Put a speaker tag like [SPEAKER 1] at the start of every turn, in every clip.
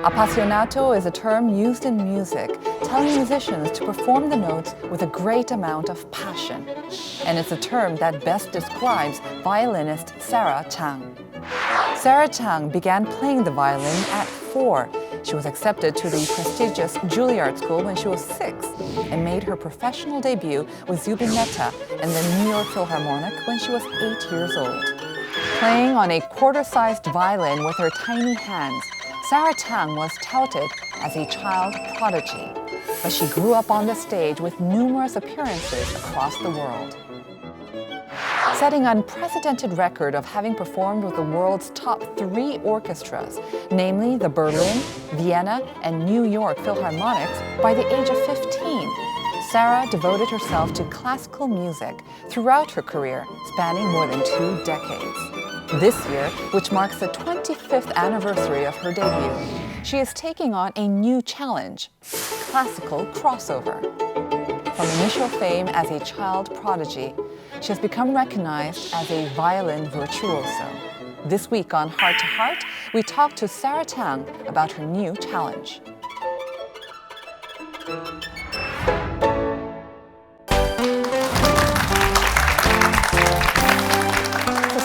[SPEAKER 1] Appassionato is a term used in music, telling musicians to perform the notes with a great amount of passion. And it's a term that best describes violinist Sarah Chang. Sarah Chang began playing the violin at 4. She was accepted to the prestigious Julliard School when she was 6 and made her professional debut with Zubin Mehta and the New York Philharmonic when she was 8 years old. Playing on a quarter-sized violin with her tiny hands, Sarah Chang was touted as a child prodigy, but she grew up on the stage with numerous appearances across the world. Setting an unprecedented record of having performed with the world's top 3 orchestras, namely the Berlin, Vienna, and New York Philharmonics, by the age of 15. Sarah devoted herself to classical music throughout her career, spanning more than 2 decades. This year, which marks the 25th anniversary of her debut, she is taking on a new challenge: classical crossover. From initial fame as a child prodigy, she has become recognized as a violin virtuoso. This week on Heart to Heart, we talk to Sarah Chang about her new challenge.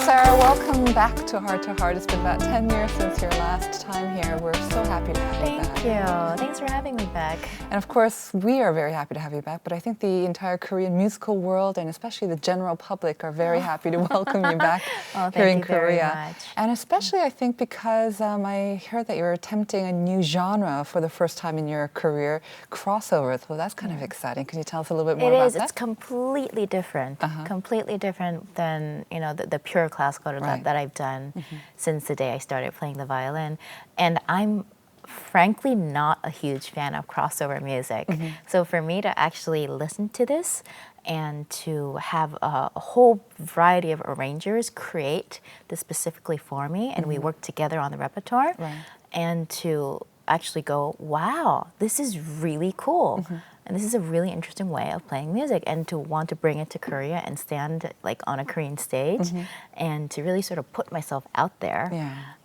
[SPEAKER 1] Sarah, welcome back to Heart to Heart. It's been about 10 years since your last time here. We're so happy to have you back.
[SPEAKER 2] Thank you. Thanks for having me back.
[SPEAKER 1] And of course, we are very happy to have you back, but I think the entire Korean musical world and especially the general public are very happy to welcome you back here in Korea.
[SPEAKER 2] Very much.
[SPEAKER 1] And especially, I think, because I heard that you're attempting a new genre for the first time in your career, crossover. So that's kind of exciting. Can you tell us a little bit more about that?
[SPEAKER 2] It's completely different. Completely different than the pure classical that I've done since the day I started playing the violin. And I'm frankly not a huge fan of crossover music. So for me to actually listen to this and to have a whole variety of arrangers create this specifically for me, and we work together on the repertoire, and to actually go, wow, this is really cool. And this is a really interesting way of playing music, and to want to bring it to Korea and stand like on a Korean stage and to really sort of put myself out there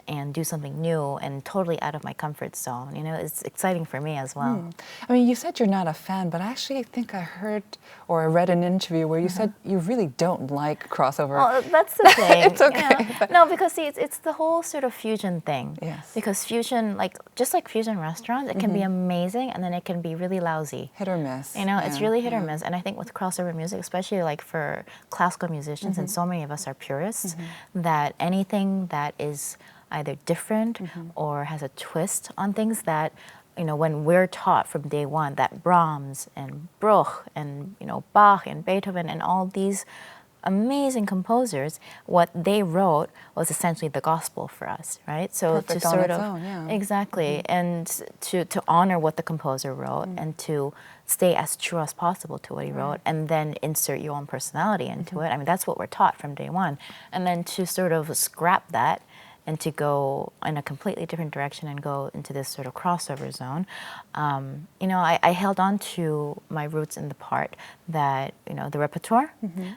[SPEAKER 2] and do something new and totally out of my comfort zone. It's exciting for me as well.
[SPEAKER 1] I mean, you said you're not a fan, but actually I think I heard or I read an interview where you said you really don't like crossover.
[SPEAKER 2] Well, that's the thing.
[SPEAKER 1] It's okay.
[SPEAKER 2] No, because see, it's the whole sort of fusion thing.
[SPEAKER 1] Yes.
[SPEAKER 2] Because fusion, just like fusion restaurants, it can be amazing and then it can be really lousy.
[SPEAKER 1] Hit or miss.
[SPEAKER 2] It's really hit or miss. And I think with crossover music, especially like for classical musicians, and so many of us are purists, that anything that is either different or has a twist on things that, when we're taught from day one that Brahms and Bruch and, Bach and Beethoven and all these amazing composers, what they wrote was essentially the gospel for us, right? So
[SPEAKER 1] Perfect
[SPEAKER 2] to
[SPEAKER 1] on
[SPEAKER 2] sort
[SPEAKER 1] its
[SPEAKER 2] of
[SPEAKER 1] own,
[SPEAKER 2] exactly, and to honor what the composer wrote and to stay as true as possible to what he wrote, and then insert your own personality into it. I mean, that's what we're taught from day one, and then to sort of scrap that and to go in a completely different direction and go into this sort of crossover zone. I held on to my roots in the part that, the repertoire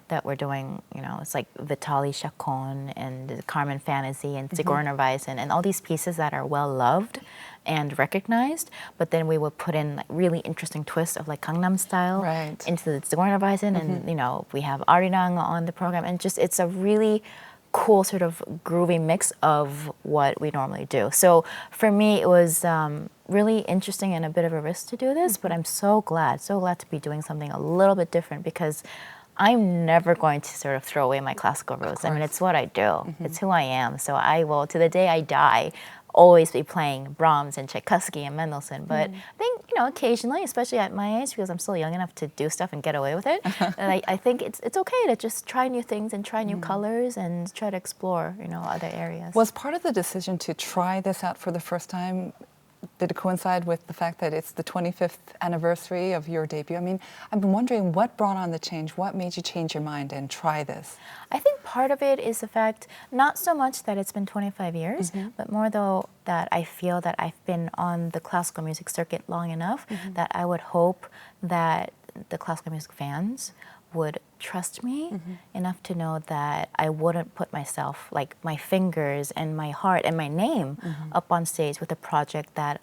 [SPEAKER 2] that we're doing, it's like Vitaly Chacon and Carmen Fantasy and Sigourney Weisen and all these pieces that are well loved and recognized, but then we would put in really interesting twists of like Gangnam Style into the Sigourney Weisen, and we have Arirang on the program, and just it's a really cool sort of groovy mix of what we normally do. So for me, it was really interesting and a bit of a risk to do this, but I'm so glad to be doing something a little bit different, because I'm never going to sort of throw away my classical roots. I mean, it's what I do. It's who I am. So I will, to the day I die, always be playing Brahms and Tchaikovsky and Mendelssohn. But I think, occasionally, especially at my age, because I'm still young enough to do stuff and get away with it, and I think it's okay to just try new things and try new colors and try to explore, other areas.
[SPEAKER 1] Was part of the decision to try this out for the first time, did it coincide with the fact that it's the 25th anniversary of your debut? I mean, I've been wondering what brought on the change. What made you change your mind and try this?
[SPEAKER 2] I think part of it is the fact, not so much that it's been 25 years, but more though that I feel that I've been on the classical music circuit long enough that I would hope that the classical music fans would trust me enough to know that I wouldn't put myself, like my fingers and my heart and my name up on stage with a project that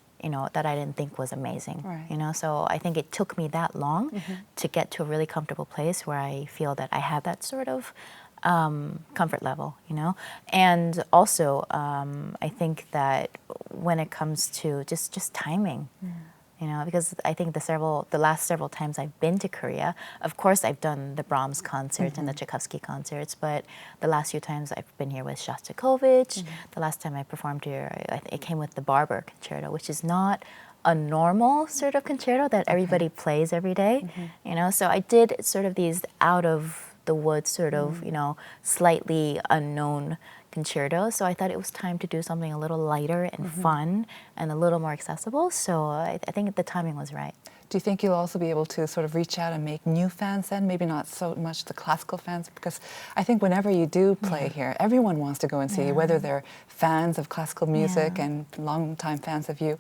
[SPEAKER 2] that I didn't think was amazing.
[SPEAKER 1] Right.
[SPEAKER 2] So I think it took me that long to get to a really comfortable place where I feel that I have that sort of comfort level, and also I think that when it comes to just timing. Because I think the last several times I've been to Korea, of course I've done the Brahms concerts and the Tchaikovsky concerts, but the last few times I've been here with Shostakovich. The last time I performed here, it came with the Barber Concerto, which is not a normal sort of concerto that everybody plays every day. So I did sort of these out of the woods, sort of, slightly unknown concerto, so I thought it was time to do something a little lighter and fun and a little more accessible, so I think the timing was right.
[SPEAKER 1] Do you think you'll also be able to sort of reach out and make new fans then? Maybe not so much the classical fans, because I think whenever you do play here, everyone wants to go and see you, whether they're fans of classical music and long-time fans of you,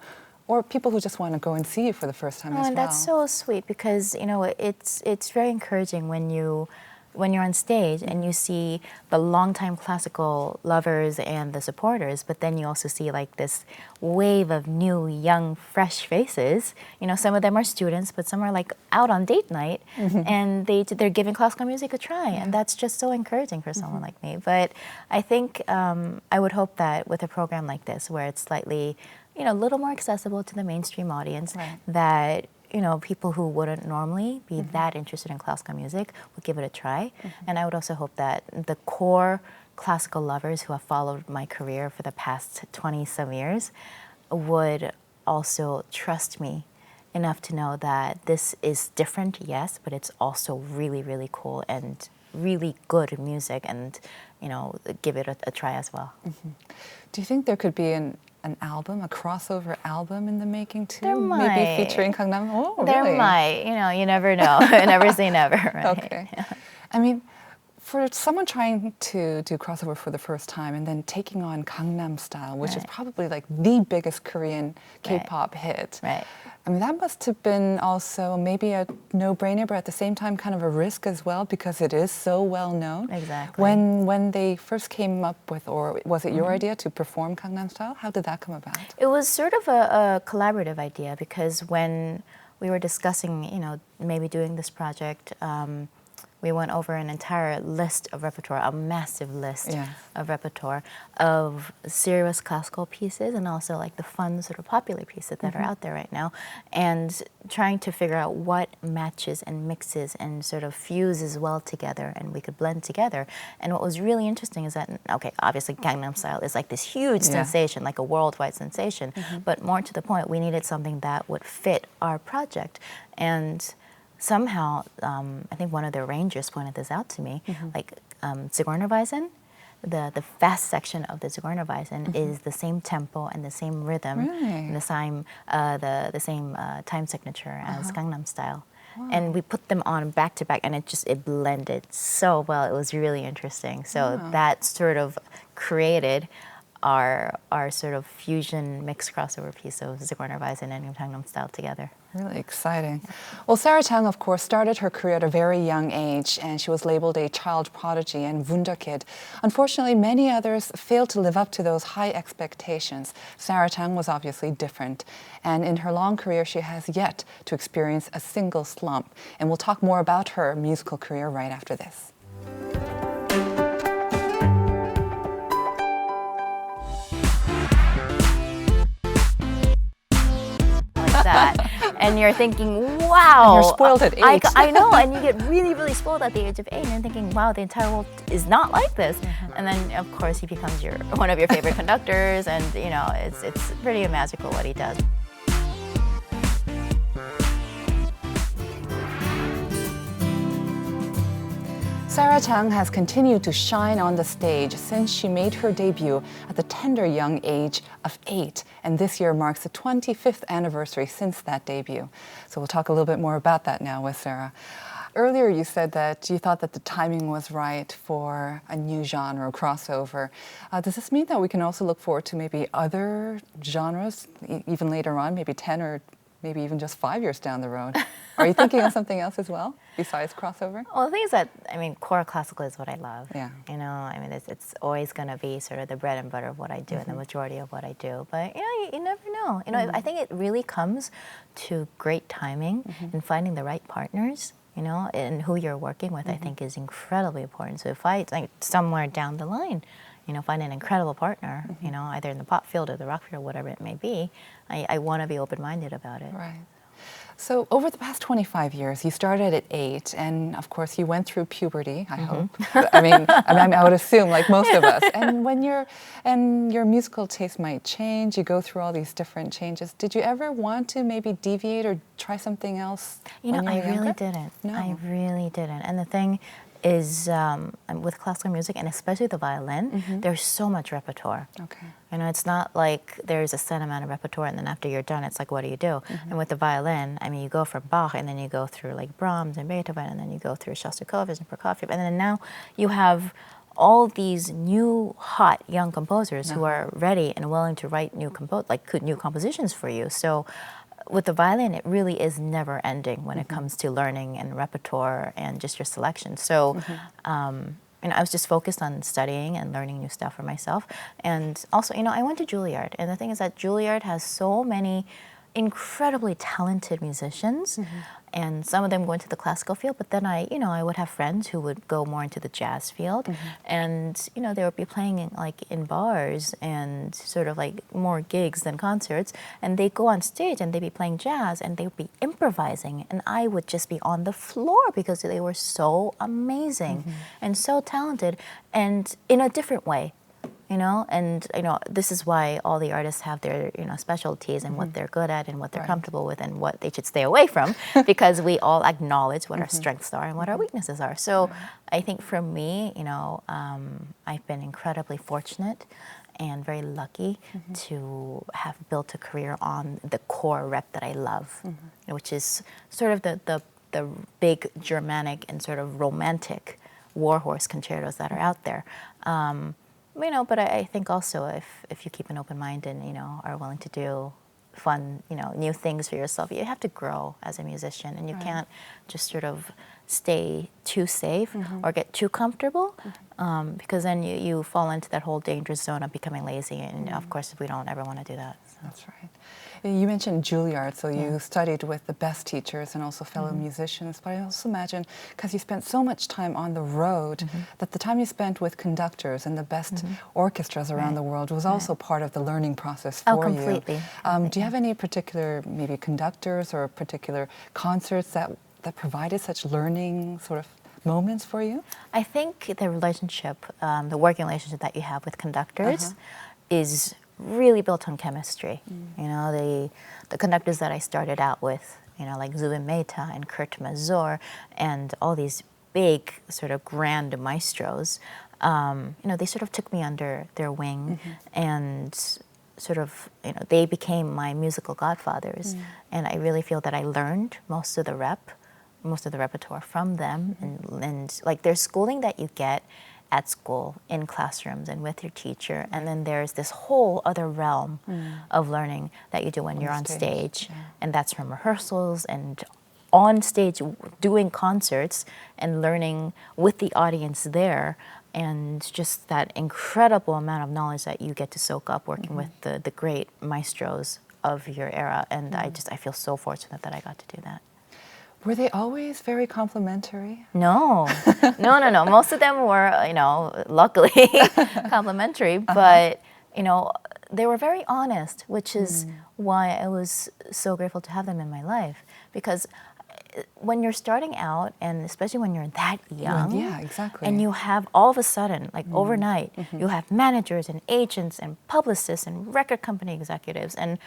[SPEAKER 1] or people who just want to go and see you for the first time as well.
[SPEAKER 2] And that's so sweet, because it's very encouraging when you're on stage and you see the longtime classical lovers and the supporters, but then you also see like this wave of new, young, fresh faces. Some of them are students, but some are like out on date night, and they're giving classical music a try, and that's just so encouraging for someone like me. But I think I would hope that with a program like this, where it's slightly, a little more accessible to the mainstream audience, that people who wouldn't normally be that interested in classical music would give it a try. And I would also hope that the core classical lovers who have followed my career for the past 20-some years would also trust me enough to know that this is different, yes, but it's also really, really cool and really good music, and give it a try as well.
[SPEAKER 1] Do you think there could be an album, a crossover album in the making too?
[SPEAKER 2] There might.
[SPEAKER 1] Maybe featuring Gangnam? Oh,
[SPEAKER 2] there
[SPEAKER 1] really?
[SPEAKER 2] might. You never know. Never say never, right?
[SPEAKER 1] Okay. I mean, for someone trying to do crossover for the first time and then taking on Gangnam Style, which is probably like the biggest Korean K-pop hit.
[SPEAKER 2] Right.
[SPEAKER 1] I mean, that must have been also maybe a no-brainer, but at the same time kind of a risk as well, because it is so well known.
[SPEAKER 2] Exactly.
[SPEAKER 1] When they first came up with, or was it your idea to perform Gangnam Style? How did that come about?
[SPEAKER 2] It was sort of a collaborative idea, because when we were discussing, maybe doing this project, we went over an entire list of repertoire, a massive list of repertoire of serious classical pieces, and also like the fun sort of popular pieces that are out there right now, and trying to figure out what matches and mixes and sort of fuses well together and we could blend together. And what was really interesting is that, okay, obviously Gangnam Style is like this huge sensation, like a worldwide sensation, but more to the point, we needed something that would fit our project. And somehow, I think one of the arrangers pointed this out to me, like Zigeunerweisen, the fast section of the Zigeunerweisen is the same tempo and the same rhythm, and the same time signature as Gangnam Style. Wow. And we put them on back to back, and it blended so well. It was really interesting. So that sort of created our sort of fusion mixed crossover piece of Zigeunerweisen and Gangnam Style together.
[SPEAKER 1] Really exciting. Well, Sarah Chang, of course, started her career at a very young age, and she was labeled a child prodigy and wunderkid. Unfortunately, many others failed to live up to those high expectations. Sarah Chang was obviously different, and in her long career, she has yet to experience a single slump. And we'll talk more about her musical career right after this.
[SPEAKER 2] And you're thinking, wow.
[SPEAKER 1] And you're spoiled at 8.
[SPEAKER 2] I know, and you get really, really spoiled at the age of 8, and you're thinking, wow, the entire world is not like this. And then, of course, he becomes one of your favorite conductors, and it's pretty magical what he does.
[SPEAKER 1] Sarah Chang has continued to shine on the stage since she made her debut at the tender young age of 8, and this year marks the 25th anniversary since that debut. So we'll talk a little bit more about that now with Sarah. Earlier you said that you thought that the timing was right for a new genre, crossover. Does this mean that we can also look forward to maybe other genres, even later on, maybe 10 or maybe even just 5 years down the road? Are you thinking of something else as well besides crossover?
[SPEAKER 2] Well, the thing is that, I mean, core classical is what I love.
[SPEAKER 1] Yeah.
[SPEAKER 2] You know, I mean, it's always going to be sort of the bread and butter of what I do and the majority of what I do. But, you know, you never know. You know, I think it really comes to great timing and finding the right partners, you know, and who you're working with, I think is incredibly important. So if I, like, somewhere down the line, you know, find an incredible partner, you know, either in the pop field or the rock field, whatever it may be, I want to be open-minded about it.
[SPEAKER 1] Right. So over the past 25 years, you started at 8, and of course you went through puberty, I hope. I would assume, like most of us. And when your musical taste might change, you go through all these different changes. Did you ever want to maybe deviate or try something else?
[SPEAKER 2] You know,
[SPEAKER 1] when you were
[SPEAKER 2] I really
[SPEAKER 1] younger?
[SPEAKER 2] didn't.
[SPEAKER 1] No.
[SPEAKER 2] I really didn't. And the thing is, with classical music, and especially the violin, there's so much repertoire.
[SPEAKER 1] Okay.
[SPEAKER 2] You know, it's not like there's a set amount of repertoire and then after you're done, it's like, what do you do? And with the violin, I mean, you go from Bach and then you go through like Brahms and Beethoven and then you go through Shostakovich and Prokofiev. And then now you have all these new, hot, young composers who are ready and willing to write new compositions for you. So with the violin, it really is never ending when it comes to learning and repertoire and just your selection. So, and I was just focused on studying and learning new stuff for myself. And also, you know, I went to Julliard. And the thing is that Julliard has so many incredibly talented musicians. And some of them go into the classical field, but then I would have friends who would go more into the jazz field. And, you know, they would be playing in bars and sort of like more gigs than concerts. And they'd go on stage and they'd be playing jazz and they would be improvising. And I would just be on the floor because they were so amazing and so talented and in a different way. You know, and you know, this is why all the artists have their, you know, specialties and what they're good at and what they're comfortable with and what they should stay away from, because we all acknowledge what our strengths are and what our weaknesses are. So I think for me, you know, I've been incredibly fortunate and very lucky to have built a career on the core rep that I love, which is sort of the big Germanic and sort of romantic warhorse concertos that are out there. You know, but I think also if you keep an open mind and, you know, are willing to do fun, you know, new things for yourself, you have to grow as a musician, and you can't just sort of stay too safe or get too comfortable, because then you fall into that whole dangerous zone of becoming lazy, and of course we don't ever want to do that. So.
[SPEAKER 1] That's right. You mentioned Julliard, so you studied with the best teachers and also fellow musicians, but I also imagine, because you spent so much time on the road, that the time you spent with conductors and the best orchestras around the world was also part of the learning process for you.
[SPEAKER 2] Completely.
[SPEAKER 1] Do you have any particular, maybe conductors or particular concerts that provided such learning sort of moments for you?
[SPEAKER 2] I think the relationship, the working relationship that you have with conductors is really built on chemistry. You know, the conductors that I started out with, you know, like Zubin Mehta and Kurt Mazur and all these big sort of grand maestros, you know, they sort of took me under their wing and sort of, you know, they became my musical godfathers. And I really feel that I learned most of the repertoire from them, and like there's schooling that you get at school, in classrooms and with your teacher, and then there's this whole other realm of learning that you do when you're on stage. And that's from rehearsals and on stage doing concerts and learning with the audience there, and just that incredible amount of knowledge that you get to soak up working with the great maestros of your era. And I feel so fortunate that I got to do that.
[SPEAKER 1] Were they always very complimentary?
[SPEAKER 2] No. Most of them were, you know, luckily complimentary, but, you know, they were very honest, which is why I was so grateful to have them in my life. Because when you're starting out, and especially when you're that young, and you have all of a sudden, like overnight, you have managers and agents and publicists and record company executives and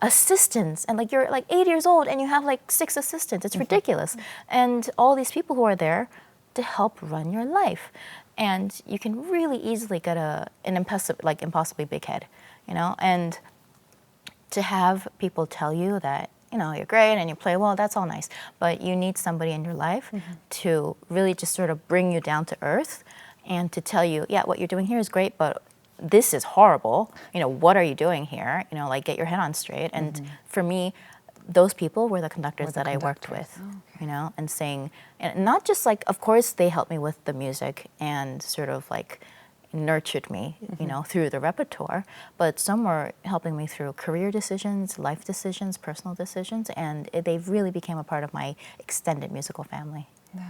[SPEAKER 2] assistants, and like you're like 8 years old and you have like 6 assistants. It's ridiculous. And all these people who are there to help run your life. And you can really easily get an impossibly big head, you know? And to have people tell you that, you know, you're great and you play well, that's all nice. But you need somebody in your life to really just sort of bring you down to earth and to tell you, yeah, what you're doing here is great, but this is horrible. You know, what are you doing here? You know, like get your head on straight. And for me, those people were the conductors that I worked with, you know, and saying, and not just like, of course, they helped me with the music and sort of like nurtured me, you know, through the repertoire, but some were helping me through career decisions, life decisions, personal decisions, and they really became a part of my extended musical family.
[SPEAKER 1] Yeah,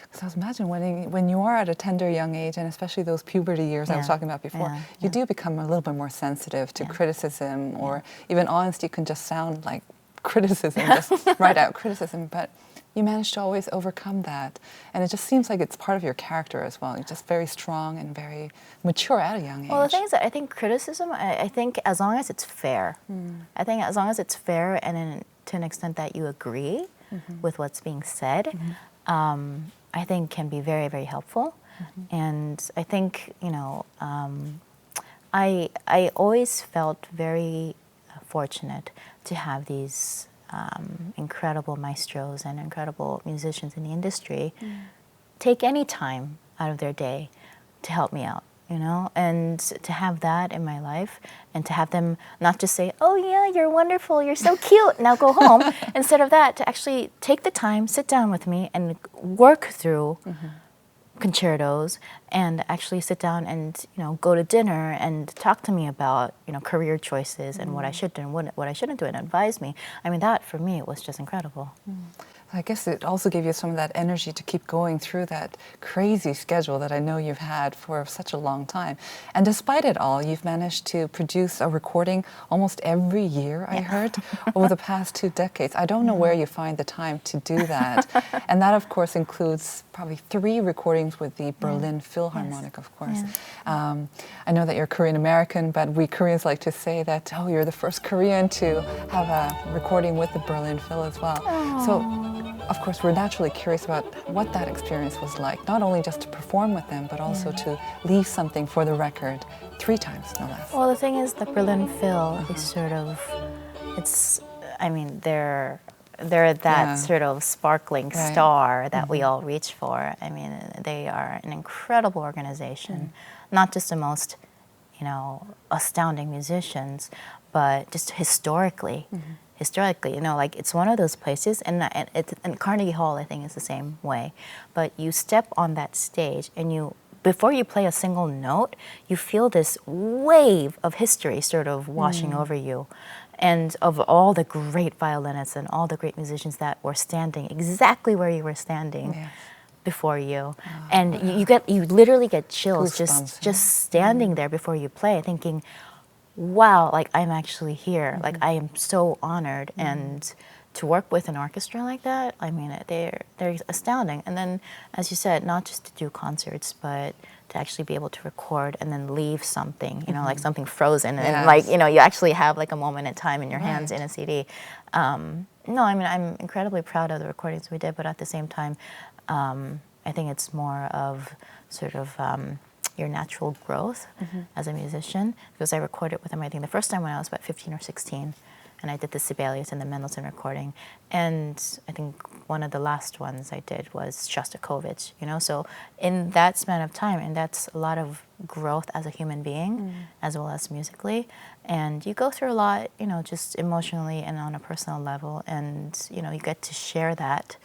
[SPEAKER 1] because I was imagining when you are at a tender young age, and especially those puberty years I was talking about before, you do become a little bit more sensitive to criticism or even honesty can just sound like criticism, just right out criticism, but you manage to always overcome that. And it just seems like it's part of your character as well. You're just very strong and very mature at a young age.
[SPEAKER 2] Well, the thing is that I think criticism, I think as long as it's fair, I think as long as it's fair and to an extent that you agree with what's being said, I think can be very, very helpful. And I think, you know, I always felt very fortunate to have these incredible maestros and incredible musicians in the industry take any time out of their day to help me out, you know, and to have that in my life and to have them not just say, oh yeah, you're wonderful, you're so cute, now go home. Instead of that, to actually take the time, sit down with me and work through concertos and actually sit down and, you know, go to dinner and talk to me about, you know, career choices and what I should do and what I shouldn't do and advise me. I mean, that for me was just incredible.
[SPEAKER 1] I guess it also gave you some of that energy to keep going through that crazy schedule that I know you've had for such a long time. And despite it all, you've managed to produce a recording almost every year, I heard, over the past 2 decades. I don't know where you find the time to do that. And that, of course, includes probably 3 recordings with the Berlin Philharmonic, of course. I know that you're Korean American, but we Koreans like to say that, oh, you're the first Korean to have a recording with the Berlin Phil as well. So, of course, we're naturally curious about what that experience was like, not only just to perform with them, but also to leave something for the record 3 times, no less.
[SPEAKER 2] Well, the thing is, the Berlin Phil is sort of, it's, I mean, they're that sort of sparkling star that we all reach for. I mean, they are an incredible organization, not just the most, you know, astounding musicians, but just historically. Historically, you know, like it's one of those places, and Carnegie Hall, I think, is the same way. But you step on that stage, and you, before you play a single note, you feel this wave of history sort of washing over you, and of all the great violinists and all the great musicians that were standing exactly where you were standing before you, and you literally get chills just standing there before you play, thinking, wow, like I'm actually here. Like I am so honored, and to work with an orchestra like that, I mean, they're astounding. And then, as you said, not just to do concerts, but to actually be able to record and then leave something, you know, like something frozen, and like, you know, you actually have like a moment in time in your hands in a CD. No, I mean, I'm incredibly proud of the recordings we did, but at the same time, I think it's more of sort of your natural growth as a musician, because I recorded with him, I think, the first time when I was about 15 or 16, and I did the Sibelius and the Mendelssohn recording, and I think one of the last ones I did was Shostakovich, you know, so in that span of time, and that's a lot of growth as a human being, as well as musically, and you go through a lot, you know, just emotionally and on a personal level, and, you know, you get to share that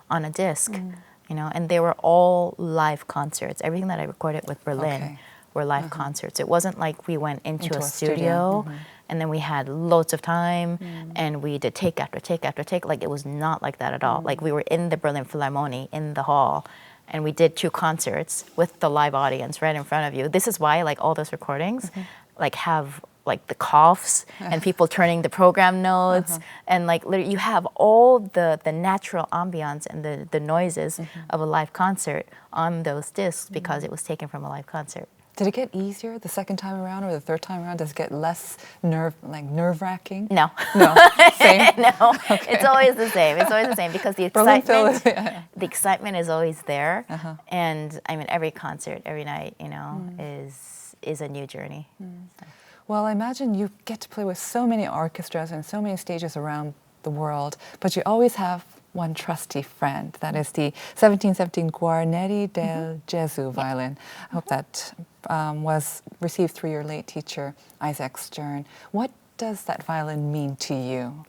[SPEAKER 2] on a disc. You know, and they were all live concerts. Everything that I recorded with Berlin were live concerts. It wasn't like we went into a studio and then we had loads of time and we did take after take after take. Like, it was not like that at all. Like, we were in the Berlin Philharmonic in the hall, and we did 2 concerts with the live audience right in front of you. This is why, like, all those recordings like have like the coughs and people turning the program notes, and like literally you have all the natural ambiance and the noises of a live concert on those discs because it was taken from a live concert.
[SPEAKER 1] Did it get easier the second time around or the third time around? Does it get less nerve-wracking?
[SPEAKER 2] No.
[SPEAKER 1] No. Same?
[SPEAKER 2] No. Okay. It's always the same. It's always the same because the excitement is always there. And I mean, every concert, every night, you know, is a new journey. So.
[SPEAKER 1] Well, I imagine you get to play with so many orchestras and so many stages around the world, but you always have one trusty friend. That is the 1717 Guarneri del Gesù violin. I hope that was received through your late teacher, Isaac Stern. What does that violin mean to you?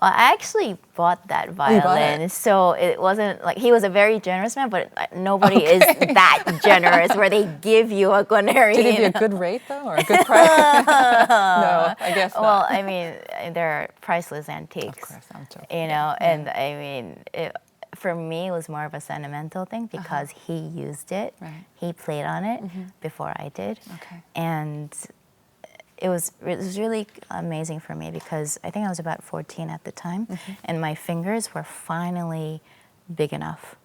[SPEAKER 2] Well, I actually bought that violin, so it wasn't like he was a very generous man, but nobody is that generous where they give you a guarneri.
[SPEAKER 1] Did he give you a good rate though, or a good price? No, I guess not.
[SPEAKER 2] Well, I mean, they're priceless antiques.
[SPEAKER 1] Of course, I'm joking.
[SPEAKER 2] You know, and I mean, for me, it was more of a sentimental thing because he used it, he played on it before I did, and it was really amazing for me because I think I was about 14 at the time, and my fingers were finally big enough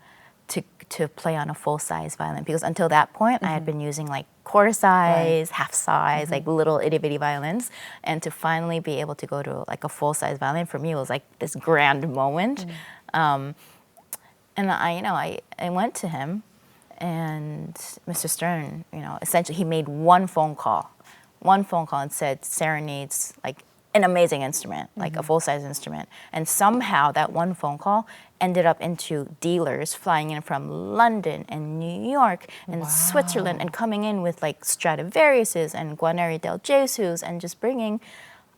[SPEAKER 2] to play on a full-size violin. Because until that point, I had been using like quarter size, half size, like little itty-bitty violins, and to finally be able to go to like a full-size violin for me was like this grand moment. And I went to him, and Mr. Stern, essentially he made one phone call and said, Sarah needs like an amazing instrument, like a full-size instrument. And somehow that one phone call ended up into dealers flying in from London and New York and Switzerland and coming in with like Stradivariuses and Guarneri del Jesus and just bringing,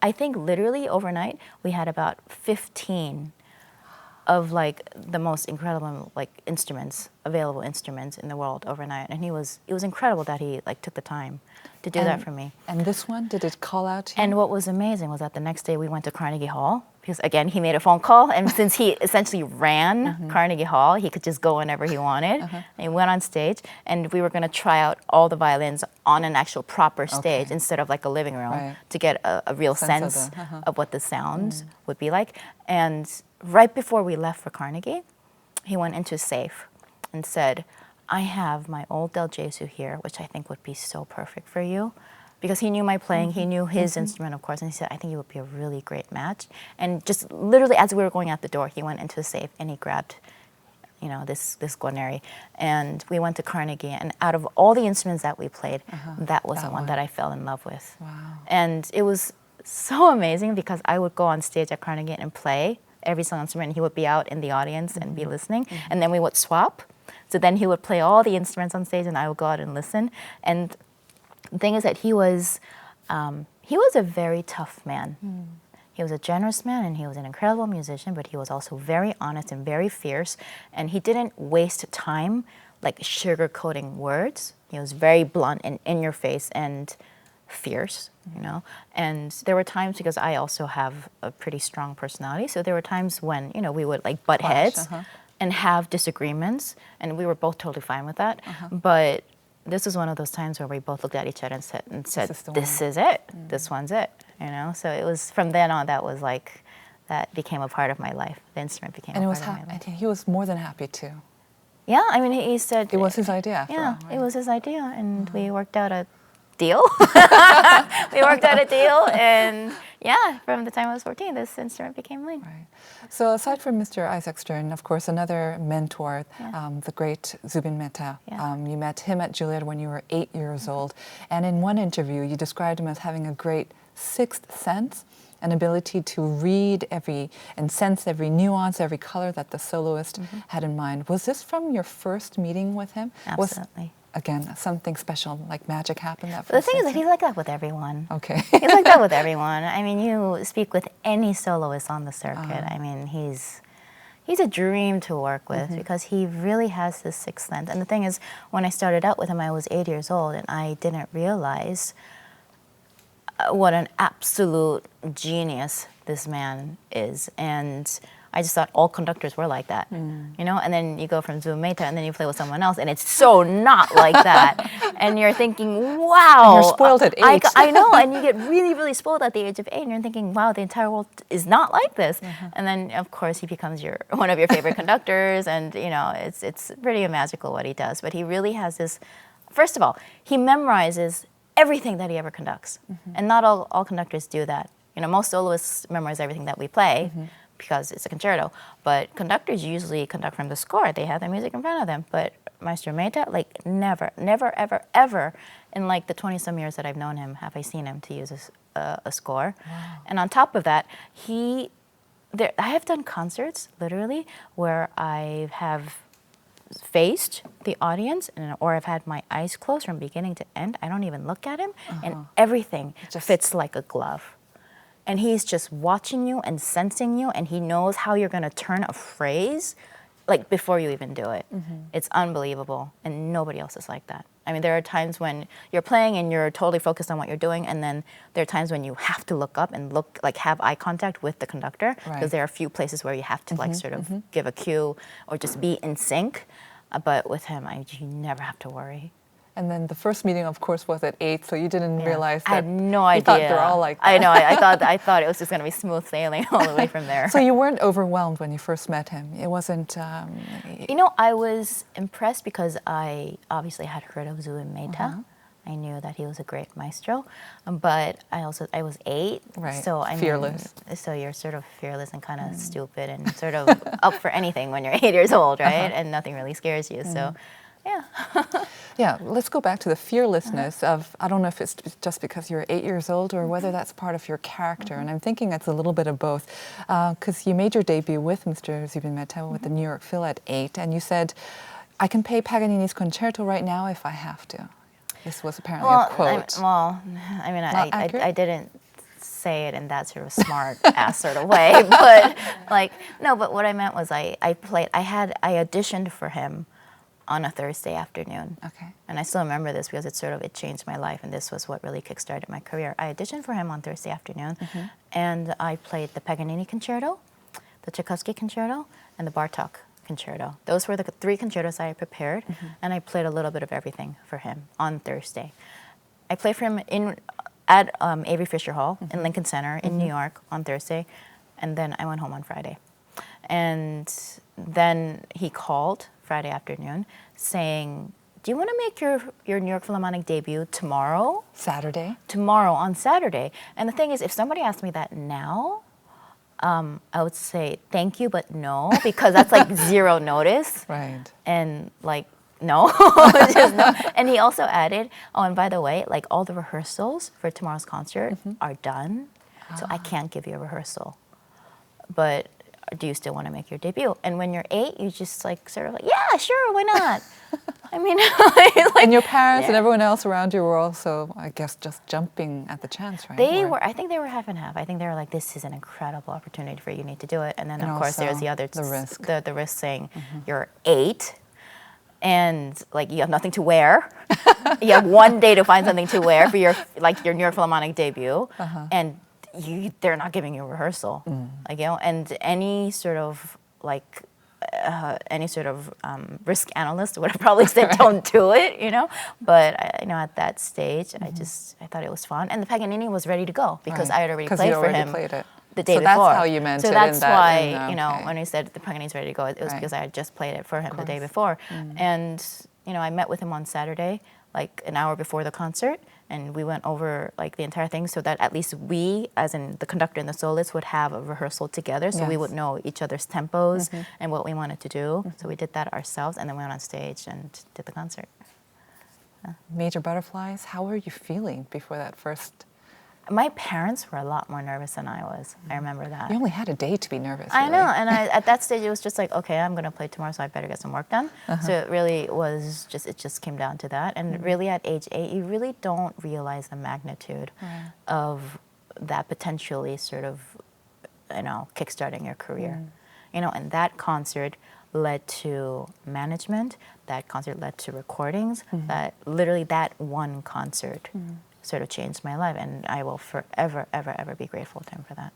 [SPEAKER 2] I think literally overnight, we had about 15 of like the most incredible like available instruments in the world overnight. And it was incredible that he like took the time to do that for me.
[SPEAKER 1] And this one, did it call out to you?
[SPEAKER 2] And what was amazing was that the next day we went to Carnegie Hall because again, he made a phone call, and since he essentially ran Carnegie Hall, he could just go whenever he wanted. And he went on stage, and we were going to try out all the violins on an actual proper stage instead of like a living room to get a real sense of what the sounds would be like. And right before we left for Carnegie, he went into a safe and said, I have my old Del Jesu here, which I think would be so perfect for you. Because he knew my playing, he knew his instrument, of course, and he said, I think it would be a really great match. And just literally as we were going out the door, he went into the safe and he grabbed, this Guarneri. And we went to Carnegie, and out of all the instruments that we played, that was the one that I fell in love with.
[SPEAKER 1] Wow.
[SPEAKER 2] And it was so amazing because I would go on stage at Carnegie and play every single instrument, and he would be out in the audience and be listening, and then we would swap. So then he would play all the instruments on stage, and I would go out and listen. And the thing is that he was a very tough man. He was a generous man, and he was an incredible musician, but he was also very honest and very fierce, and he didn't waste time like sugarcoating words. He was very blunt and in your face and fierce, And there were times, because I also have a pretty strong personality, so there were times when, we would like butt heads and have disagreements, and we were both totally fine with that. But this was one of those times where we both looked at each other and said, this is it. This one's it. So it was from then on that became a part of my life. The instrument became a part of my life.
[SPEAKER 1] And he was more than happy to.
[SPEAKER 2] Yeah, I mean, he said
[SPEAKER 1] it was his idea.
[SPEAKER 2] Yeah, it was his idea, and we worked out a deal. And from the time I was 14, this instrument became mine.
[SPEAKER 1] Right. So aside from Mr. Isaac Stern, of course, another mentor, the great Zubin Mehta. You met him at Julliard when you were 8 years old. And in one interview, you described him as having a great sixth sense, an ability to read and sense every nuance, every color that the soloist had in mind. Was this from your first meeting with him?
[SPEAKER 2] Absolutely.
[SPEAKER 1] Again, something special, like magic happened that first
[SPEAKER 2] The thing is that he's like that with everyone.
[SPEAKER 1] Okay.
[SPEAKER 2] He's like that with everyone. I mean, you speak with any soloist on the circuit. I mean, he's a dream to work with because he really has this sixth sense. And the thing is, when I started out with him, I was 8 years old, and I didn't realize what an absolute genius this man is. And I just thought all conductors were like that, And then you go from Zubin Mehta, and then you play with someone else, and it's so not like that. And you're thinking, wow.
[SPEAKER 1] And you're spoiled at 8.
[SPEAKER 2] I know, and you get really, really spoiled at the age of 8, and you're thinking, wow, the entire world is not like this. And then, of course, he becomes one of your favorite conductors, and, it's pretty magical what he does. But he really has this, first of all, he memorizes everything that he ever conducts. And not all conductors do that. Most soloists memorize everything that we play, because it's a concerto, but conductors usually conduct from the score. They have the music in front of them, but Maestro Mehta, never, ever, ever in the 20-some years that I've known him have I seen him to use a score. Wow. And on top of that, I have done concerts, literally, where I have faced the audience, or I've had my eyes closed from beginning to end. I don't even look at him, and everything fits like a glove. and he's just watching you and sensing you, and he knows how you're going to turn a phrase like before you even do it. It's unbelievable, and nobody else is like that. I mean, there are times when you're playing and you're totally focused on what you're doing, and then there are times when you have to look up and have eye contact with the conductor, because there are a few places where you have to sort of give a cue or just be in sync. But with him, you never have to worry.
[SPEAKER 1] And then the first meeting, of course, was at 8, so you didn't realize that.
[SPEAKER 2] I had no idea.
[SPEAKER 1] You thought they're all like that.
[SPEAKER 2] I know. I thought it was just going to be smooth sailing all the way from there.
[SPEAKER 1] So you weren't overwhelmed when you first met him. It wasn't.
[SPEAKER 2] I was impressed because I obviously had heard of Zubin Mehta. I knew that he was a great maestro, but I was 8,
[SPEAKER 1] right.
[SPEAKER 2] So
[SPEAKER 1] fearless.
[SPEAKER 2] So you're sort of fearless and kind of stupid and sort of up for anything when you're 8 years old, right? And nothing really scares you. So. Yeah.
[SPEAKER 1] Yeah, let's go back to the fearlessness of, I don't know if it's just because you're 8 years old or whether that's part of your character. And I'm thinking it's a little bit of both. Because you made your debut with Mr. Zubin Mehta with the New York Phil at 8, and you said, I can play Paganini's concerto right now if I have to. This was apparently a quote.
[SPEAKER 2] I didn't say it in that sort of smart ass sort of way. But but what I meant was I auditioned for him on a Thursday afternoon.
[SPEAKER 1] Okay.
[SPEAKER 2] And I still remember this because it changed my life, and this was what really kickstarted my career. I auditioned for him on Thursday afternoon, and I played the Paganini concerto, the Tchaikovsky concerto, and the Bartók concerto. Those were the 3 concertos I had prepared, and I played a little bit of everything for him on Thursday. I played for him at Avery Fisher Hall in Lincoln Center in New York on Thursday, and then I went home on Friday. And then he called Friday afternoon saying, do you want to make your New York Philharmonic debut tomorrow?
[SPEAKER 1] Saturday?
[SPEAKER 2] Tomorrow, on Saturday. And the thing is, if somebody asked me that now, I would say thank you, but no, because that's like 0 notice.
[SPEAKER 1] Right.
[SPEAKER 2] And no. Just no. And he also added, oh, and by the way, all the rehearsals for tomorrow's concert are done, so I can't give you a rehearsal. But do you still want to make your debut? And when you're 8, you just yeah, sure, why not? I mean,
[SPEAKER 1] and your parents and everyone else around you were also, I guess, just jumping at the chance, right?
[SPEAKER 2] I think they were half and half. I think they were like, this is an incredible opportunity for you, need to do it. And then, of course, there's the risk. The risk saying, you're 8, and you have nothing to wear. You have 1 day to find something to wear for your New York Philharmonic debut, and they're not giving you a rehearsal, and any sort of risk analyst would have probably said, don't do it, But at that stage, I thought it was fun, and the Paganini was ready to go because I had already played for him the day before. So
[SPEAKER 1] that's how you meant it.
[SPEAKER 2] So that's why when I said the Paganini's ready to go, it was because I had just played it for him the day before, and I met with him on Saturday, an hour before the concert. And we went over the entire thing so that at least we, as in the conductor and the soloist, would have a rehearsal together, so we would know each other's tempos and what we wanted to do. So we did that ourselves, and then we went on stage and did the concert.
[SPEAKER 1] Major butterflies. How were you feeling before that first?
[SPEAKER 2] My parents were a lot more nervous than I was. I remember that.
[SPEAKER 1] You only had a day to be nervous.
[SPEAKER 2] I know, and at that stage it was just okay, I'm going to play tomorrow, so I better get some work done. So it really was it just came down to that. And really at age 8, you really don't realize the magnitude of that potentially sort of, kickstarting your career. And that concert led to management, that concert led to recordings, that literally that one concert sort of changed my life, and I will forever, ever, ever be grateful to him for that.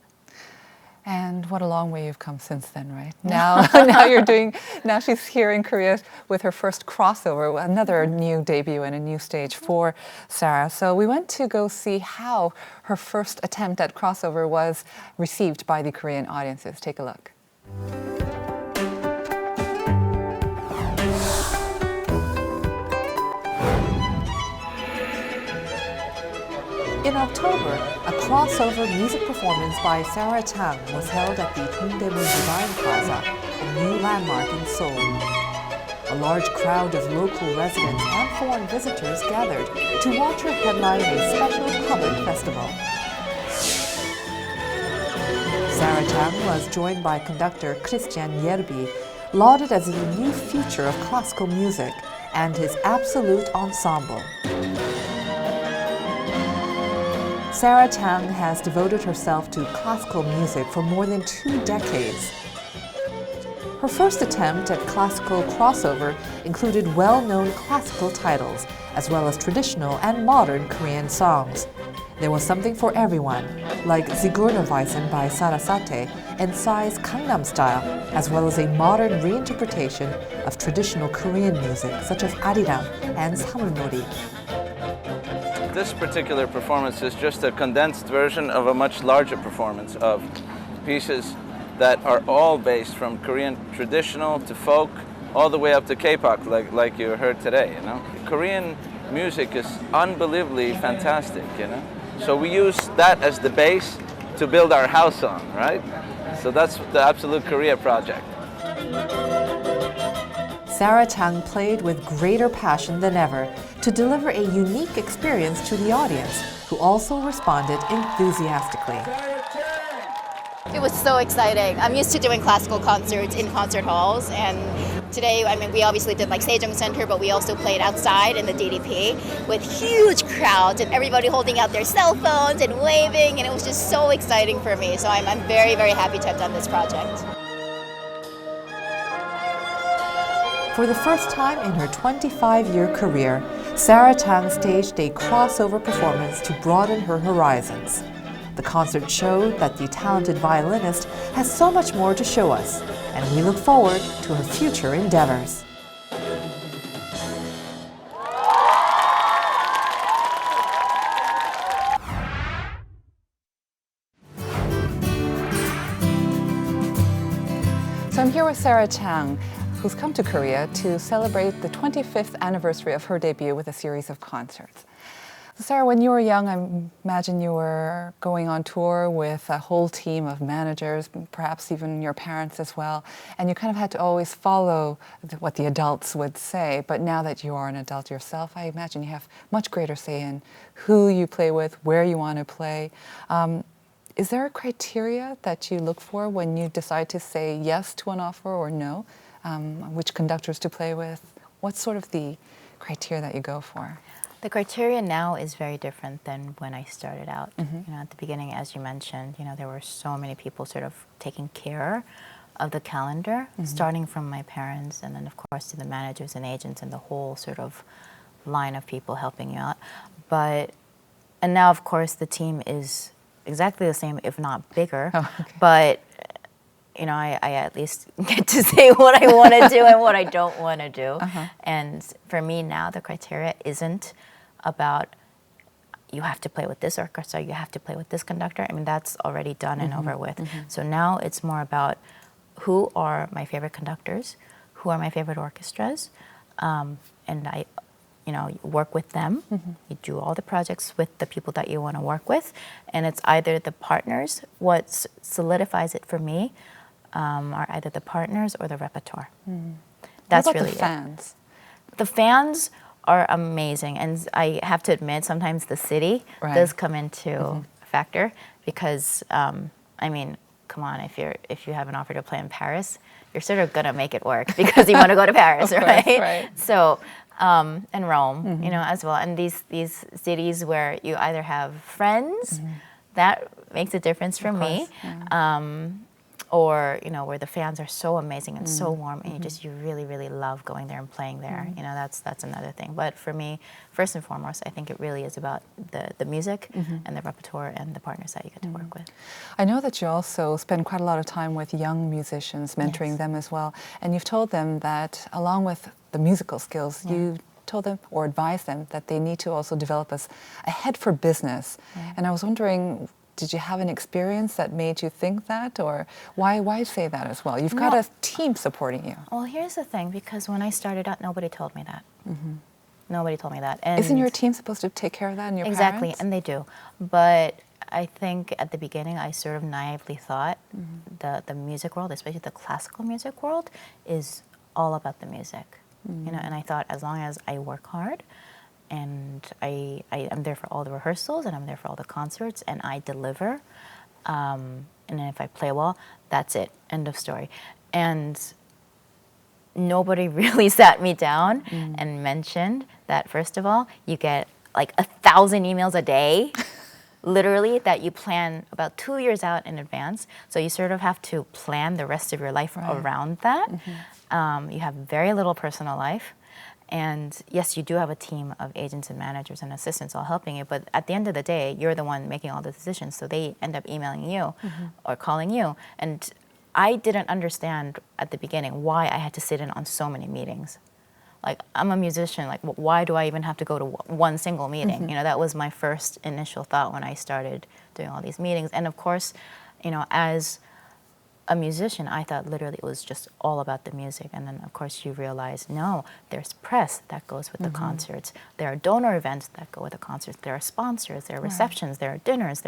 [SPEAKER 1] And what a long way you've come since then, right? Now she's here in Korea with her first crossover, another new debut and a new stage for Sarah. So we went to go see how her first attempt at crossover was received by the Korean audiences. Take a look. In October, a crossover music performance by Sarah Chang was held at the Dongdaemun Design Plaza, a new landmark in Seoul. A large crowd of local residents and foreign visitors gathered to watch her headline a special public festival. Sarah Chang was joined by conductor Christian Yerbi, lauded as the new future of classical music, and his absolute ensemble. Sarah Chang has devoted herself to classical music for more than 2 decades. Her first attempt at classical crossover included well-known classical titles, as well as traditional and modern Korean songs. There was something for everyone, like Zigeunerweisen by Sarasate and Psy's Gangnam Style, as well as a modern reinterpretation of traditional Korean music, such as Arirang and Samulnori.
[SPEAKER 3] This particular performance is just a condensed version of a much larger performance of pieces that are all based from Korean traditional to folk, all the way up to K-pop, like you heard today, you know. Korean music is unbelievably fantastic, you know. So we use that as the base to build our house on, right? So that's the Absolute Korea project.
[SPEAKER 1] Sarah Chang played with greater passion than ever to deliver a unique experience to the audience, who also responded enthusiastically.
[SPEAKER 4] It was so exciting. I'm used to doing classical concerts in concert halls, and today, I mean, we obviously did like Sejong Center, but we also played outside in the DDP with huge crowds and everybody holding out their cell phones and waving, and it was just so exciting for me. So I'm very, very happy to have done this project.
[SPEAKER 1] For the first time in her 25-year career, Sarah Chang staged a crossover performance to broaden her horizons. The concert showed that the talented violinist has so much more to show us, and we look forward to her future endeavors. So I'm here with Sarah Chang, who's come to Korea to celebrate the 25th anniversary of her debut with a series of concerts. Sarah, when you were young, I imagine you were going on tour with a whole team of managers, perhaps even your parents as well, and you kind of had to always follow what the adults would say. But now that you are an adult yourself, I imagine you have much greater say in who you play with, where you want to play. Is there a criteria that you look for when you decide to say yes to an offer or no? Which conductors to play with? What's sort of the criteria that you go for?
[SPEAKER 2] The criteria now is very different than when I started out. You know, at the beginning, as you mentioned, you know, there were so many people sort of taking care of the calendar, starting from my parents, and then of course to the managers and agents and the whole sort of line of people helping you out. And now of course the team is exactly the same, if not bigger. Oh, okay. But you know, I at least get to say what I want to do and what I don't want to do. And for me now, the criteria isn't about you have to play with this orchestra, you have to play with this conductor. I mean, that's already done and over with. So now it's more about who are my favorite conductors, who are my favorite orchestras, and I, you know, work with them. You do all the projects with the people that you want to work with, and it's either the partners. What solidifies it for me are either the partners or the repertoire. That's
[SPEAKER 1] what about
[SPEAKER 2] really
[SPEAKER 1] the fans?
[SPEAKER 2] The fans are amazing, and I have to admit sometimes the city does come into a factor because I mean, come on, if you have an offer to play in Paris, you're sort of gonna make it work because you want to go to Paris, right? So and Rome, you know, as well, and these cities where you either have friends, that makes a difference for me. Or, you know, where the fans are so amazing and so warm, and you really, really love going there and playing there. You know, that's another thing. But for me, first and foremost, I think it really is about the music and the repertoire and the partners that you get to work with.
[SPEAKER 1] I know that you also spend quite a lot of time with young musicians, mentoring them as well. And you've told them that along with the musical skills, you told them or advised them that they need to also develop a head for business. And I was wondering, did you have an experience that made you think that, or why say that as well? You've got a team supporting you.
[SPEAKER 2] Well, here's the thing, because when I started out, nobody told me that. Nobody told me that. And
[SPEAKER 1] isn't your team supposed to take care of that and your
[SPEAKER 2] exactly,
[SPEAKER 1] parents?
[SPEAKER 2] and they do. But I think at the beginning, I sort of naively thought the music world, especially the classical music world, is all about the music. You know, and I thought as long as I work hard, and I am there for all the rehearsals, and I'm there for all the concerts, and I deliver. And then if I play well, that's it. End of story. And nobody really sat me down and mentioned that, first of all, you get like 1,000 emails a day literally that you plan about 2 years out in advance. So you sort of have to plan the rest of your life around that. You have very little personal life. And yes, you do have a team of agents and managers and assistants all helping you, but at the end of the day, you're the one making all the decisions. So they end up emailing you or calling you. And I didn't understand at the beginning why I had to sit in on so many meetings. Like, I'm a musician, like, why do I even have to go to one single meeting? You know, that was my first initial thought when I started doing all these meetings. And of course, you know, as a musician, I thought literally it was just all about the music. And then, of course, you realize, no, there's press that goes with the concerts. There are donor events that go with the concerts. There are sponsors, there are receptions, there are dinners,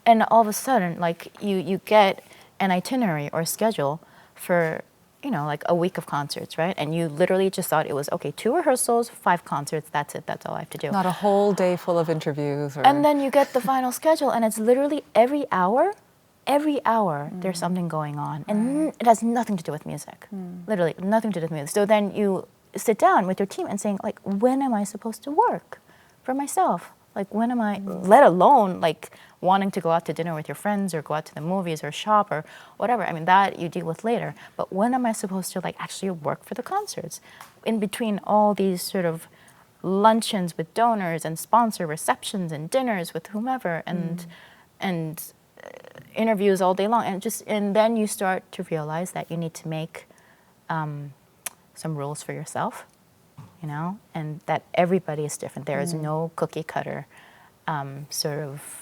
[SPEAKER 2] and all of a sudden, like, you get an itinerary or schedule for, you know, like a week of concerts, right? And you literally just thought it was, okay, 2 rehearsals, 5 concerts, that's it, that's all I have to do.
[SPEAKER 1] Not a whole day full of interviews.
[SPEAKER 2] And then you get the final schedule, and it's literally every hour there's something going on. And it has nothing to do with music. Literally, nothing to do with music. So then you sit down with your team and saying, like, when am I supposed to work for myself? Like, when am I, let alone, like, wanting to go out to dinner with your friends or go out to the movies or shop or whatever. I mean, that you deal with later. But when am I supposed to, like, actually work for the concerts? In between all these sort of luncheons with donors and sponsor receptions and dinners with whomever and interviews all day long, and then you start to realize that you need to make some rules for yourself, you know, and that everybody is different. There is no cookie cutter sort of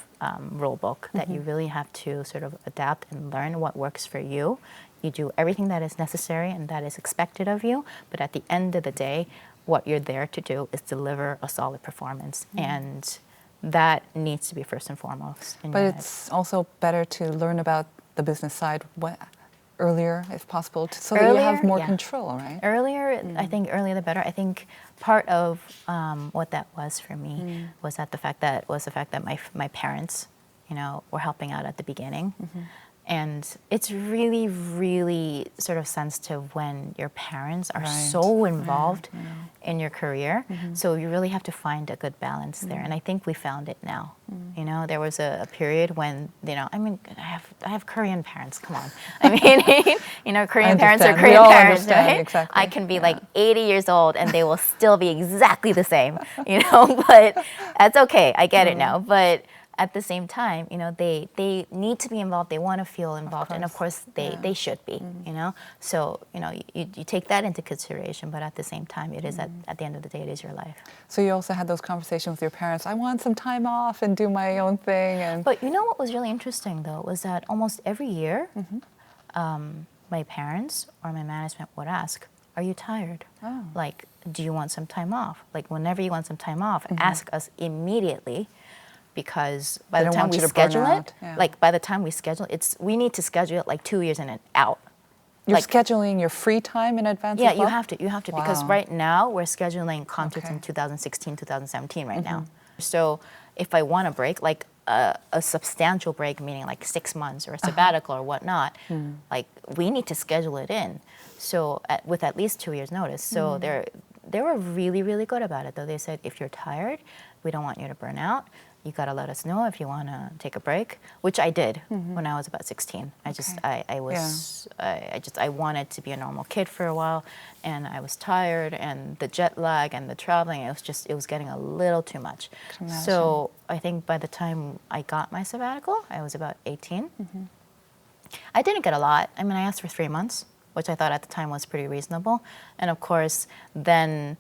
[SPEAKER 2] rule book that you really have to sort of adapt and learn what works for you. You do everything that is necessary and that is expected of you, but at the end of the day, what you're there to do is deliver a solid performance, and that needs to be first and foremost in your head.
[SPEAKER 1] But it's also better to learn about the business side earlier, if possible, so that you have more control, right?
[SPEAKER 2] Earlier, I think earlier the better. I think part of what that was for me was the fact that my parents, you know, were helping out at the beginning. And it's really, really sort of sensitive when your parents are so involved in your career. So you really have to find a good balance there. And I think we found it now. You know, there was a period when, you know, I mean, I have Korean parents, come on. I mean, you know, Korean parents are Korean parents, right?
[SPEAKER 1] Exactly.
[SPEAKER 2] I can be like 80 years old and they will still be exactly the same, you know, but that's okay. I get it now. But at the same time, you know, they need to be involved. They want to feel involved, and of course they should be. You know, so you know you take that into consideration. But at the same time, it is at the end of the day, it is your life.
[SPEAKER 1] So you also had those conversations with your parents. I want some time off and do my own thing. And
[SPEAKER 2] but you know what was really interesting though was that almost every year, my parents or my management would ask, "Are you tired? Like, do you want some time off? Like, whenever you want some time off, ask us immediately." Because by the time we schedule it, like by the time we schedule it, we need to schedule it like 2 years in and out.
[SPEAKER 1] You're
[SPEAKER 2] like,
[SPEAKER 1] scheduling your free time in advance?
[SPEAKER 2] Yeah,
[SPEAKER 1] as well?
[SPEAKER 2] you have to, because right now we're scheduling concerts in 2016, 2017 right now. So if I want a break, like a substantial break, meaning like 6 months or a sabbatical or whatnot, like we need to schedule it in. So with at least 2 years notice. So they were really, really good about it though. They said, if you're tired, we don't want you to burn out. You gotta let us know if you want to take a break, which I did when I was about 16. I wanted to be a normal kid for a while, and I was tired, and the jet lag and the traveling, it was getting a little too much. So I think by the time I got my sabbatical, I was about 18. I didn't get a lot. I mean, I asked for 3 months, which I thought at the time was pretty reasonable. And of course, then,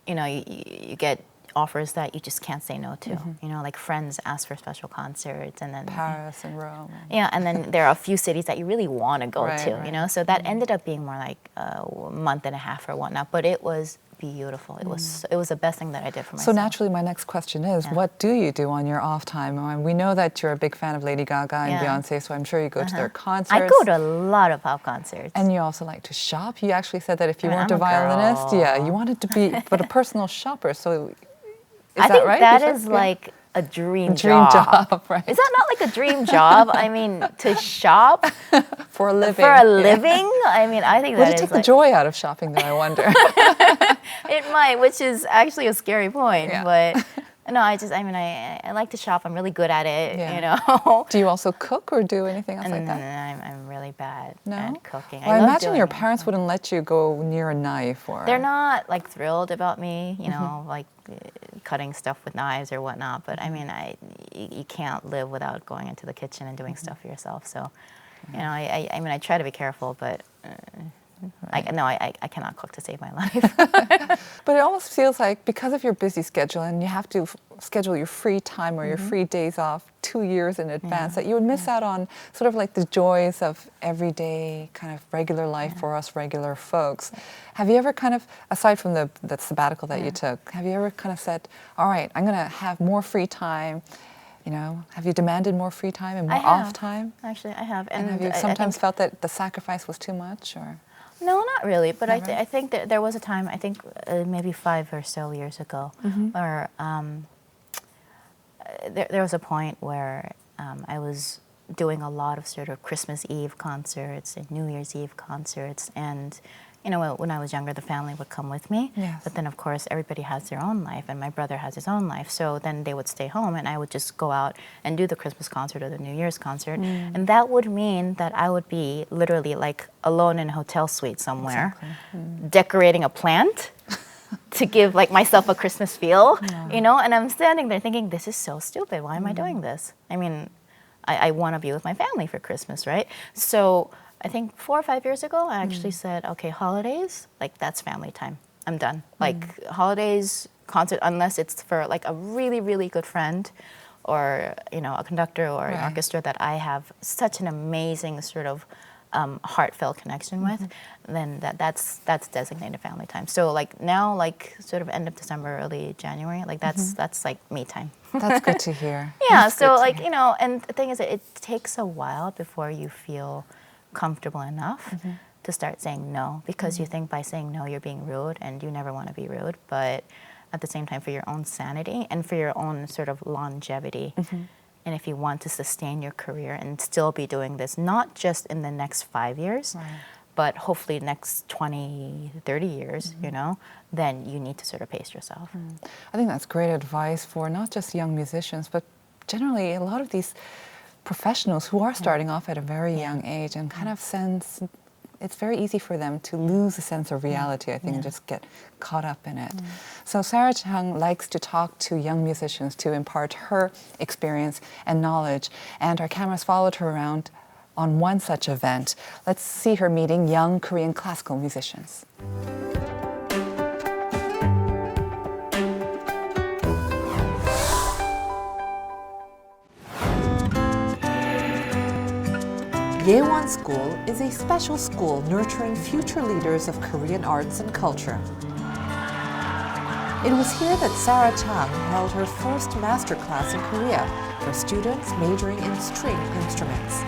[SPEAKER 2] you know, you get offers that you just can't say no to. You know, like friends ask for special concerts, and then
[SPEAKER 1] Paris and Rome.
[SPEAKER 2] Yeah, and then there are a few cities that you really want to go to. You know, so that ended up being more like a month and a half or whatnot. But it was beautiful. It was the best thing that I did for myself.
[SPEAKER 1] So naturally, my next question is, what do you do on your off time? I mean, we know that you're a big fan of Lady Gaga and Beyonce, so I'm sure you go to their concerts.
[SPEAKER 2] I go to a lot of pop concerts.
[SPEAKER 1] And you also like to shop. You actually said that if you weren't a violinist, you wanted to be, but a personal shopper. So.
[SPEAKER 2] I think that is like a dream
[SPEAKER 1] job, right?
[SPEAKER 2] Is that not like a dream job? I mean, to shop
[SPEAKER 1] for a living.
[SPEAKER 2] For a living? I mean, I think that is.
[SPEAKER 1] Would it take the joy out of shopping, though? I wonder.
[SPEAKER 2] It might, which is actually a scary point. But No, I like to shop. I'm really good at it,
[SPEAKER 1] Yeah.
[SPEAKER 2] you know.
[SPEAKER 1] Do you also cook or do anything else like
[SPEAKER 2] And
[SPEAKER 1] that?
[SPEAKER 2] I'm really bad
[SPEAKER 1] No?
[SPEAKER 2] at cooking.
[SPEAKER 1] Well, I
[SPEAKER 2] love
[SPEAKER 1] imagine
[SPEAKER 2] doing
[SPEAKER 1] your
[SPEAKER 2] it.
[SPEAKER 1] parents wouldn't let you go near a knife or...
[SPEAKER 2] They're not like thrilled about me, you know, like cutting stuff with knives or whatnot. But I mean, you can't live without going into the kitchen and doing stuff for yourself. So, you know, I mean, I try to be careful, but I cannot cook to save my life.
[SPEAKER 1] But it almost feels like because of your busy schedule and you have to schedule your free time or your free days off 2 years in advance, that you would miss out on sort of like the joys of everyday kind of regular life for us regular folks. Have you ever kind of, aside from the sabbatical that you took, have you ever kind of said, all right, I'm going to have more free time? You know, have you demanded more free time and more off time?
[SPEAKER 2] Actually, I have.
[SPEAKER 1] And have you sometimes felt that the sacrifice was too much, or?
[SPEAKER 2] No, not really. But I think that there was a time, I think maybe 5 or so years ago, where there was a point where I was doing a lot of sort of Christmas Eve concerts and New Year's Eve concerts. And, you know, when I was younger, the family would come with me.
[SPEAKER 1] Yes.
[SPEAKER 2] But then, of course, everybody has their own life, and my brother has his own life. So then they would stay home, and I would just go out and do the Christmas concert or the New Year's concert. And that would mean that I would be literally like alone in a hotel suite somewhere, decorating a plant to give like myself a Christmas feel, you know? And I'm standing there thinking, this is so stupid. Why am I doing this? I mean, I want to be with my family for Christmas, right? So I think 4 or 5 years ago, I actually said, okay, holidays, like that's family time. I'm done. Like holidays, concert, unless it's for like a really, really good friend or, you know, a conductor or an orchestra that I have such an amazing sort of heartfelt connection with, then that's designated family time. So like now, like sort of end of December, early January, like that's like me time.
[SPEAKER 1] That's good to hear.
[SPEAKER 2] Yeah,
[SPEAKER 1] That's
[SPEAKER 2] so
[SPEAKER 1] good to
[SPEAKER 2] like,
[SPEAKER 1] hear.
[SPEAKER 2] you know, and the thing is, it takes a while before you feel comfortable enough to start saying no, because you think by saying no, you're being rude, and you never want to be rude, but at the same time, for your own sanity and for your own sort of longevity, and if you want to sustain your career and still be doing this, not just in the next 5 years, but hopefully next 20, 30 years, you know, then you need to sort of pace yourself.
[SPEAKER 1] I think that's great advice for not just young musicians, but generally a lot of these professionals who are starting off at a very young age and kind of sense it's very easy for them to lose a sense of reality, I think, and just get caught up in it. So Sarah Chang likes to talk to young musicians to impart her experience and knowledge, and our cameras followed her around on one such event. Let's see her meeting young Korean classical musicians.
[SPEAKER 5] York School is a special school nurturing future leaders of Korean arts and culture. It was here that Sarah Chang held her first masterclass in Korea for students majoring in string instruments.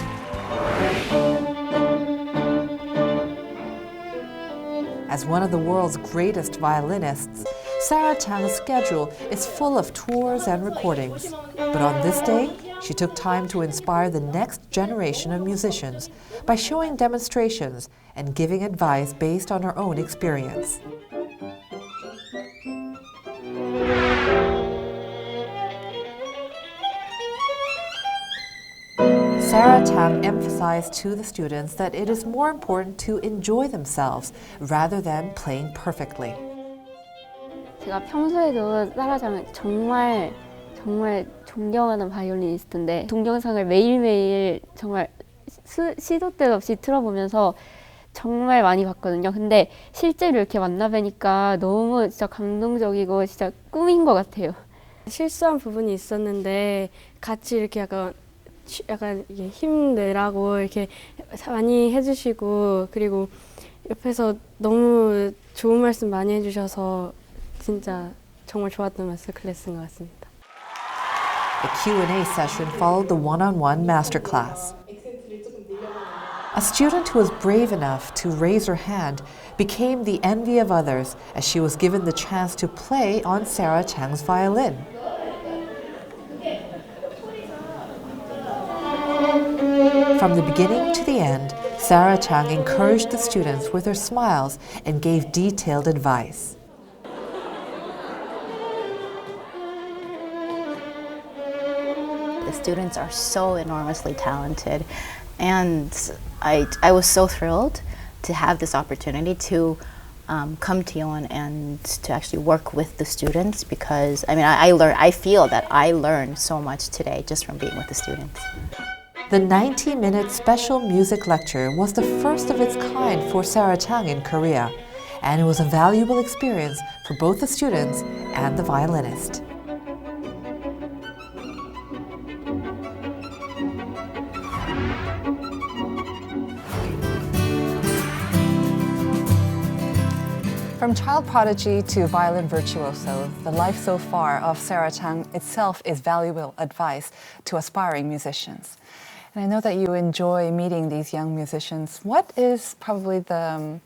[SPEAKER 5] As one of the world's greatest violinists, Sarah Chang's schedule is full of tours and recordings. But on this day, she took time to inspire the next generation of musicians by showing demonstrations and giving advice based on her own experience. Sarah Chang emphasized to the students that it is more important to enjoy themselves rather than playing perfectly.
[SPEAKER 6] 제가 평소에도 사라장을 정말 존경하는 바이올리니스트인데 동영상을 매일매일 정말 시도 때도 없이 틀어보면서 정말 많이 봤거든요. 근데 실제로 이렇게 만나뵈니까 너무 진짜 감동적이고 진짜 꿈인 것 같아요.
[SPEAKER 7] 실수한 부분이 있었는데 같이 이렇게 약간 이게 힘내라고 이렇게 많이 해주시고 그리고 옆에서 너무 좋은 말씀 많이 해주셔서 진짜 정말 좋았던 마스터 클래스인 것 같습니다.
[SPEAKER 5] The Q&A session followed the one-on-one masterclass. A student who was brave enough to raise her hand became the envy of others as she was given the chance to play on Sarah Chang's violin. From the beginning to the end, Sarah Chang encouraged the students with her smiles and gave detailed advice.
[SPEAKER 2] The students are so enormously talented, and I was so thrilled to have this opportunity to come to Yon and to actually work with the students, because I mean I feel that I learned so much today just from being with the students.
[SPEAKER 5] The 90-minute special music lecture was the first of its kind for Sarah Chang in Korea, and it was a valuable experience for both the students and the violinist.
[SPEAKER 1] From child prodigy to violin virtuoso, the life so far of Sarah Chang itself is valuable advice to aspiring musicians. And I know that you enjoy meeting these young musicians. What is probably the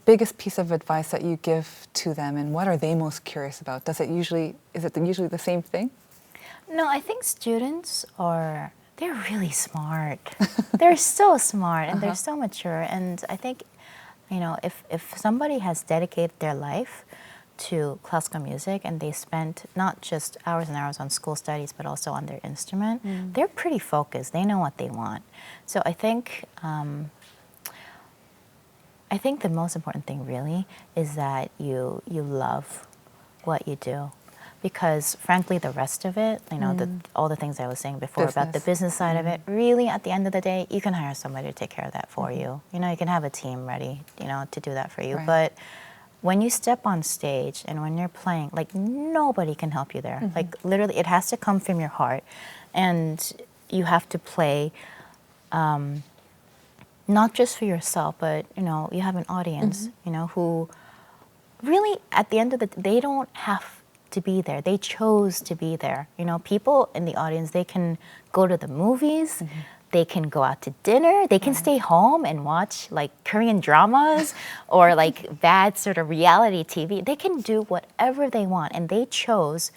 [SPEAKER 1] biggest piece of advice that you give to them, and what are they most curious about? Is it usually the same thing?
[SPEAKER 2] No, I think students they're really smart. They're so smart, and they're so mature, and I think, you know, if somebody has dedicated their life to classical music and they spent not just hours and hours on school studies but also on their instrument, they're pretty focused. They know what they want. So I think the most important thing really is that you love what you do. Because frankly, the rest of it, you know, all the things I was saying before about the business side of it, really at the end of the day, you can hire somebody to take care of that for you. You know, you can have a team ready, you know, to do that for you.
[SPEAKER 1] Right.
[SPEAKER 2] But when you step on stage and when you're playing, like nobody can help you there. Like literally, it has to come from your heart. And you have to play not just for yourself, but, you know, you have an audience, you know, who really, at the end of the day, they don't have to be there. They chose to be there. You know, people in the audience, they can go to the movies, they can go out to dinner, they can stay home and watch like Korean dramas or like bad sort of reality TV. They can do whatever they want, and they chose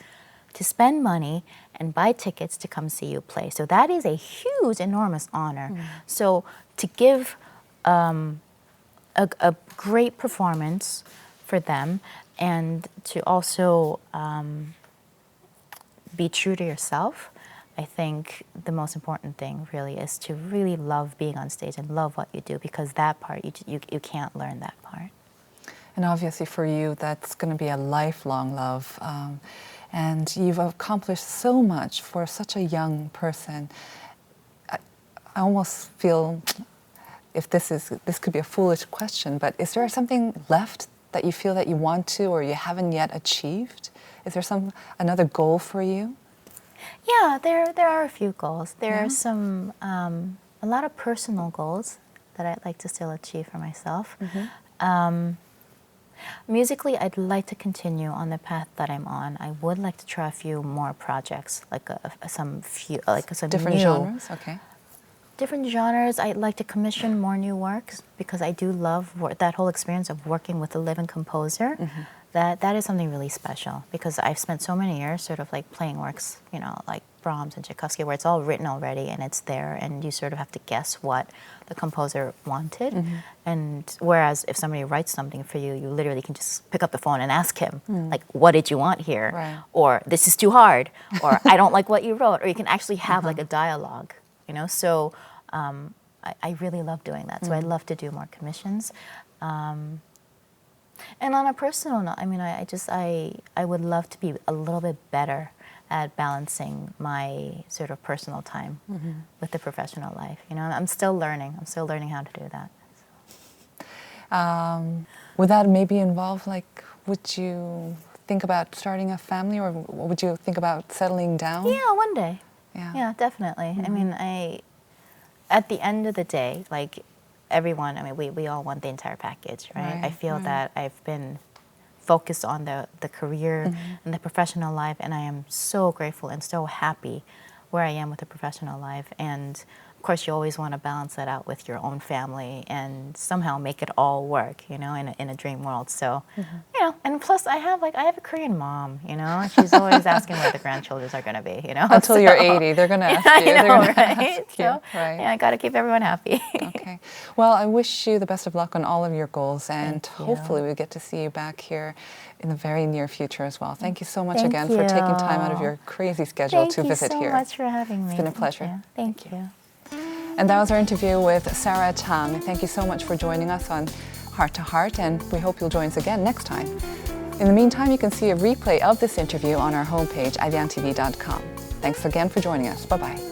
[SPEAKER 2] to spend money and buy tickets to come see you play. So that is a huge, enormous honor. So to give a great performance for them, and to also be true to yourself, I think the most important thing really is to really love being on stage and love what you do, because that part, you can't learn that part.
[SPEAKER 1] And obviously for you, that's going to be a lifelong love. And you've accomplished so much for such a young person. I almost feel, if this could be a foolish question, but is there something left that you feel that you want to or you haven't yet achieved? Is there another goal for you?
[SPEAKER 2] Yeah, there are a few goals. There are some, a lot of personal goals that I'd like to still achieve for myself. Musically, I'd like to continue on the path that I'm on. I would like to try a few more projects, like some
[SPEAKER 1] Different
[SPEAKER 2] new
[SPEAKER 1] genres, okay.
[SPEAKER 2] Different genres. I'd like to commission more new works, because I do love that whole experience of working with a living composer. That is something really special, because I've spent so many years sort of like playing works, you know, like Brahms and Tchaikovsky, where it's all written already and it's there, and you sort of have to guess what the composer wanted. And whereas if somebody writes something for you, you literally can just pick up the phone and ask him, like, what did you want here?
[SPEAKER 1] Right.
[SPEAKER 2] Or this is too hard, or I don't like what you wrote, or you can actually have like a dialogue, you know? So I really love doing that. So I'd love to do more commissions. And on a personal note, I mean, I would love to be a little bit better at balancing my sort of personal time with the professional life. You know, I'm still learning. I'm still learning how to do that.
[SPEAKER 1] Would that maybe involve, like, would you think about starting a family, or would you think about settling down?
[SPEAKER 2] Yeah, one day.
[SPEAKER 1] Yeah,
[SPEAKER 2] Definitely. I mean, at the end of the day, like, everyone, I mean, we all want the entire package, right? I feel that I've been focused on the career and the professional life, and I am so grateful and so happy where I am with the professional life. And of course, you always want to balance that out with your own family and somehow make it all work, you know, in a dream world. So, you know, and plus I have a Korean mom, you know, she's always asking where the grandchildren are going to be, you know.
[SPEAKER 1] Until you're 80, they're going to ask you.
[SPEAKER 2] I know,
[SPEAKER 1] They're gonna
[SPEAKER 2] right?
[SPEAKER 1] ask you,
[SPEAKER 2] So,
[SPEAKER 1] right.
[SPEAKER 2] yeah, I got to keep everyone happy.
[SPEAKER 1] Okay. Well, I wish you the best of luck on all of your goals, and
[SPEAKER 2] Thank you.
[SPEAKER 1] hopefully we get to see you back here in the very near future as well. Thank you so much
[SPEAKER 2] Thank
[SPEAKER 1] again for taking time out of
[SPEAKER 2] you.
[SPEAKER 1] your crazy schedule to visit
[SPEAKER 2] Thank you
[SPEAKER 1] here.
[SPEAKER 2] so much for having me.
[SPEAKER 1] It's been a pleasure.
[SPEAKER 2] Thank you.
[SPEAKER 1] And that was our interview with Sarah Chang. Thank you so much for joining us on Heart to Heart, and we hope you'll join us again next time. In the meantime, you can see a replay of this interview on our homepage, arirangtv.com. Thanks again for joining us. Bye-bye.